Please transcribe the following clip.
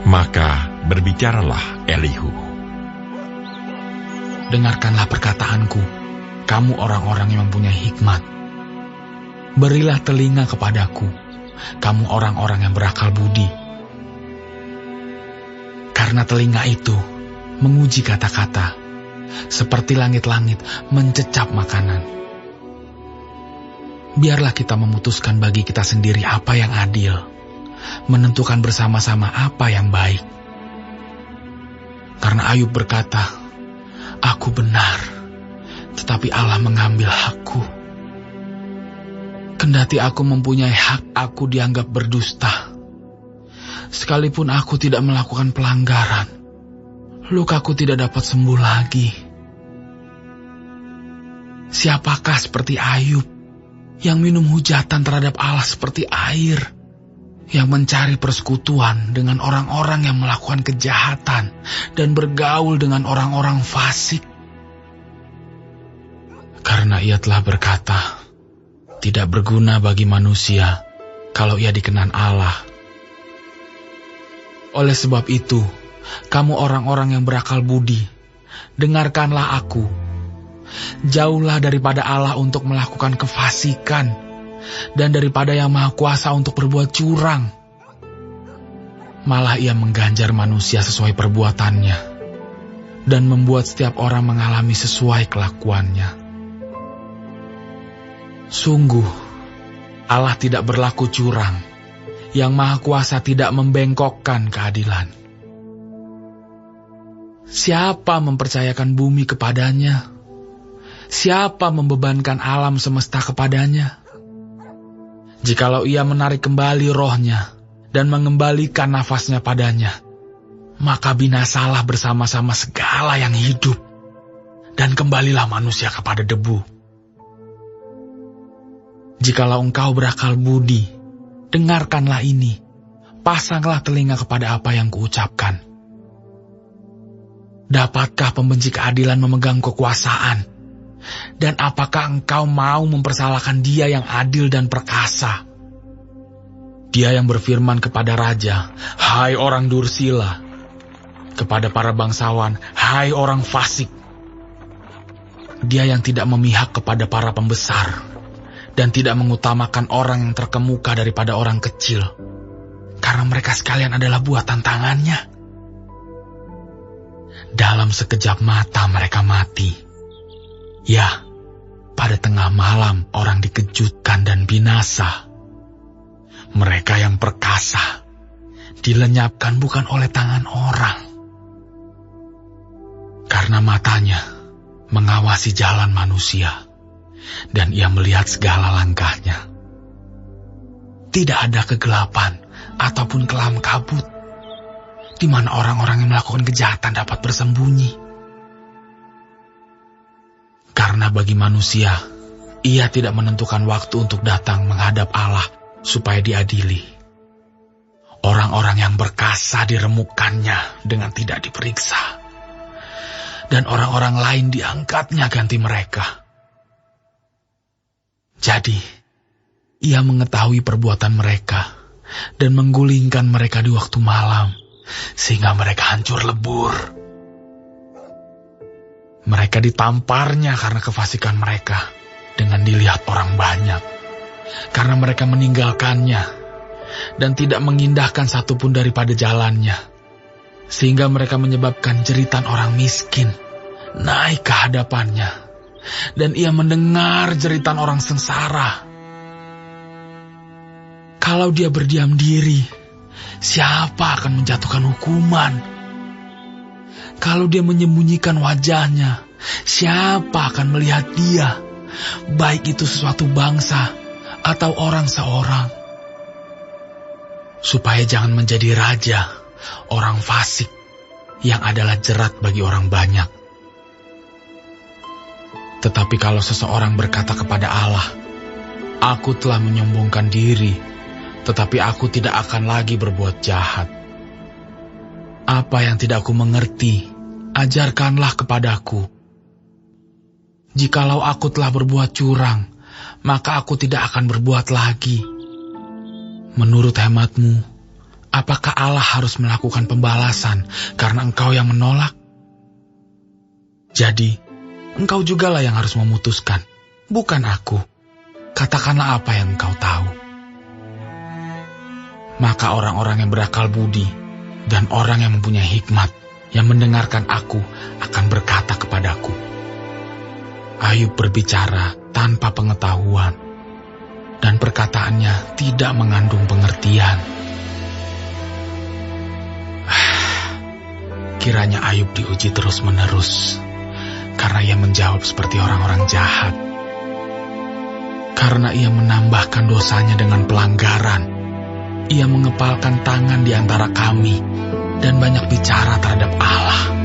Maka berbicaralah Elihu. Dengarkanlah perkataanku, kamu orang-orang yang mempunyai hikmat. Berilah telinga kepadaku, kamu orang-orang yang berakal budi. Karena telinga itu menguji kata-kata, seperti langit-langit mencecap makanan. Biarlah kita memutuskan bagi kita sendiri apa yang adil, menentukan bersama-sama apa yang baik. Karena Ayub berkata, aku benar, tetapi Allah mengambil hakku. Kendati aku mempunyai hak, aku dianggap berdusta. Sekalipun aku tidak melakukan pelanggaran, lukaku tidak dapat sembuh lagi. Siapakah seperti Ayub, yang minum hujatan terhadap Allah seperti air, yang mencari persekutuan dengan orang-orang yang melakukan kejahatan dan bergaul dengan orang-orang fasik? Karena ia telah berkata, tidak berguna bagi manusia kalau ia dikenan Allah. Oleh sebab itu, kamu orang-orang yang berakal budi, dengarkanlah aku. Jauhlah daripada Allah untuk melakukan kefasikan, dan daripada Yang Maha Kuasa untuk berbuat curang. Malah ia mengganjar manusia sesuai perbuatannya, dan membuat setiap orang mengalami sesuai kelakuannya. Sungguh, Allah tidak berlaku curang, Yang Maha Kuasa tidak membengkokkan keadilan. Siapa mempercayakan bumi kepadanya? Siapa membebankan alam semesta kepadanya? Jikalau ia menarik kembali rohnya dan mengembalikan nafasnya padanya, maka binasalah bersama-sama segala yang hidup, dan kembalilah manusia kepada debu. Jikalau engkau berakal budi, dengarkanlah ini, pasanglah telinga kepada apa yang kuucapkan. Dapatkah pembenci keadilan memegang kekuasaan? Dan apakah engkau mau mempersalahkan Dia yang adil dan perkasa? Dia yang berfirman kepada raja, hai orang dursila, kepada para bangsawan, hai orang fasik. Dia yang tidak memihak kepada para pembesar, dan tidak mengutamakan orang yang terkemuka daripada orang kecil, karena mereka sekalian adalah buatan tangannya. Dalam sekejap mata mereka mati. Ya, pada tengah malam orang dikejutkan dan binasa. Mereka yang perkasa dilenyapkan bukan oleh tangan orang. Karena matanya mengawasi jalan manusia, dan ia melihat segala langkahnya. Tidak ada kegelapan ataupun kelam kabut, di mana orang-orang yang melakukan kejahatan dapat bersembunyi. Karena bagi manusia, ia tidak menentukan waktu untuk datang menghadap Allah supaya diadili. Orang-orang yang berkasa diremukkannya dengan tidak diperiksa, dan orang-orang lain diangkatnya ganti mereka. Jadi, ia mengetahui perbuatan mereka dan menggulingkan mereka di waktu malam, sehingga mereka hancur lebur. Mereka ditamparnya karena kefasikan mereka dengan dilihat orang banyak. Karena mereka meninggalkannya dan tidak mengindahkan satupun daripada jalannya. Sehingga mereka menyebabkan jeritan orang miskin naik ke hadapannya. Dan ia mendengar jeritan orang sengsara. Kalau dia berdiam diri, siapa akan menjatuhkan hukuman? Kalau dia menyembunyikan wajahnya, siapa akan melihat dia? Baik itu sesuatu bangsa atau orang seorang. Supaya jangan menjadi raja, orang fasik, yang adalah jerat bagi orang banyak. Tetapi kalau seseorang berkata kepada Allah, aku telah menyombongkan diri, tetapi aku tidak akan lagi berbuat jahat. Apa yang tidak aku mengerti, ajarkanlah kepadaku. Jikalau aku telah berbuat curang, maka aku tidak akan berbuat lagi. Menurut hematmu, Apakah Allah harus melakukan pembalasan karena engkau yang menolak? Jadi, engkau jugalah yang harus memutuskan, bukan aku. Katakanlah apa yang engkau tahu. Maka orang-orang yang berakal budi dan orang yang mempunyai hikmat yang mendengarkan aku akan berkata kepadaku, Ayub berbicara tanpa pengetahuan, dan perkataannya tidak mengandung pengertian. Kiranya Ayub diuji terus-menerus, karena ia menjawab seperti orang-orang jahat. Karena ia menambahkan dosanya dengan pelanggaran, ia mengepalkan tangan di antara kami dan banyak bicara terhadap Allah.